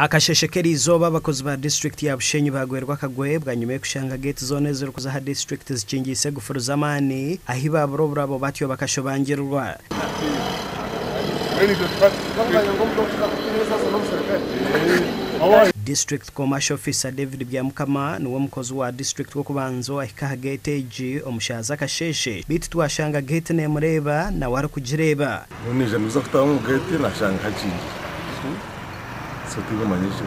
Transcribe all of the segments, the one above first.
akasheshekeri izoba abakozi ba district ya Bushenyi bagwerwa kagwe bwanyume kushanga gate zone zero kuzaha district zikingise gufuruza amani ahiba burabo batyo bakashobangirwa District Commercial Officer David Byamukama niwo mukozi wa district wo kubanzo ahika gate age omushaza kasheshe bitu twashanga gate ne mureba na wari kujireba nije nuza kutamu gate nashanga hakingi sotigo manyisho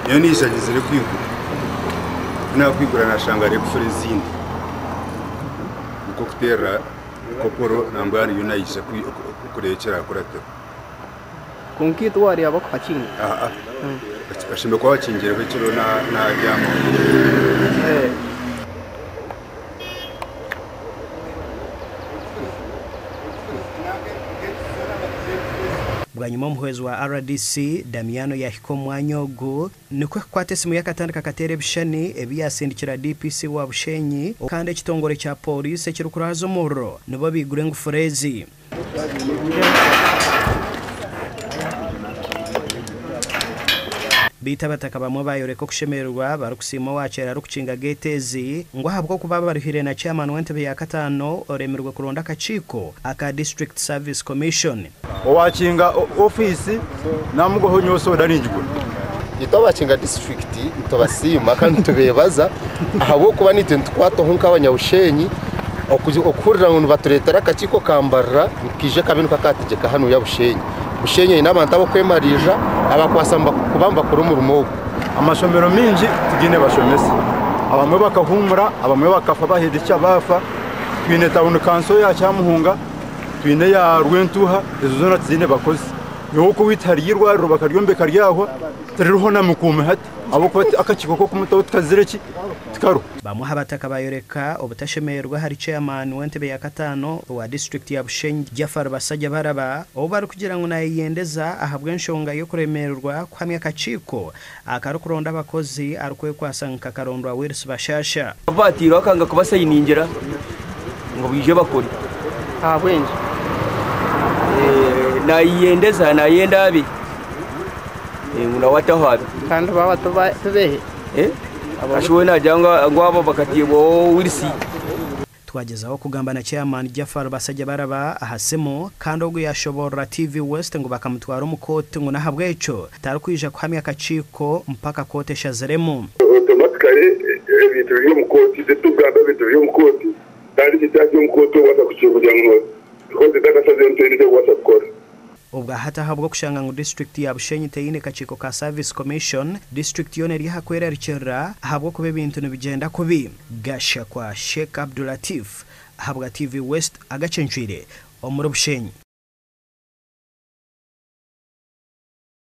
yo nishagize re kwigura nakwigura nashanga re kufura izindi uko kutera koporo nambo yani yunayisha kurekera kurate konkitu wari abo kwakinga ashimbe kwa wakingire kw'ikiro na ryamo bwanyuma muhwezi wa RDC Damiano yahiko mwanyogo nikwe kwate simu yakatandika katere Bushenyi ebiyasindikira DPC wa Bushenyi kandi kitongore cya police kirukurazo muro nibo bigure ngufurezi bita bataka bamwe bayoreko kushemerwa barukusima wacera rukucinga getezi ngo habwo kuba barihire na chairman w'entebe ya katano oremerwe kuronda kaciko aka District Service Commission owakinga Ofiisi namugoho nyoso darinjwe itobakinga district itobasima kandi tubebaza ahabo kuba nite ntwato hunka abanyabushenyi okurira ngo baturetera kaciko kambarra kije kabinu kakategeka hano ya Bushenyi inabantu abo kwemarija abakwasamba kubamba kurumurumo amashomero mingi tugine bashomese abamwe bakahumura abamwe bakafa bahedicya bafa twine tabunu kanso ya cyamuhunga twine ya rwentuha izo zona tizine bakozi yuko witariyirwa rubakariyombe karyaho tariho namukume hati abo kwati akakiko kumutaho tukazireki tikaro bamuha bataka bayoreka obutashemerwa hari chairman w'entebe ya katano wa district ya Bushenyi Jafar basajya baraba obari kugira ngo nayiyendeza ahabwe Enshonga yo kuremerwa kwamya kaciko akarukuronda abakozi arukwe kwasanka karondwa wirisi bashasha avatiro akanga kubasayiningira ngo bije bakora abwenje nayiyendeza nayendabi unawata habi kandi baba tubehe ashuwe najanga ngwabo bakatibo wirisi twagezaho kugamba na chairman Jafar basajya baraba ahasemo kandi ubwo yashobora TV West ngo bakamutwara umukote ngo nahabwe eco tarukwija kwamya kaciko mpaka kote shazeremo automatically ibintu byo mukoti de tugamba ibintu byo mukoti kandi kitacyo mukoti wasa kugira ngo kote dakasaze ntende wasa kora ubwa hata habwo kushanga ngo district ya Bushenyi teyine kaciko ka Service Commission district yone ri hakwera rikera habwo kube bintu nibigenda kubi gasha kwa Sheikh Abdulatif habwa TV West agacenjire omuri Bushenyi.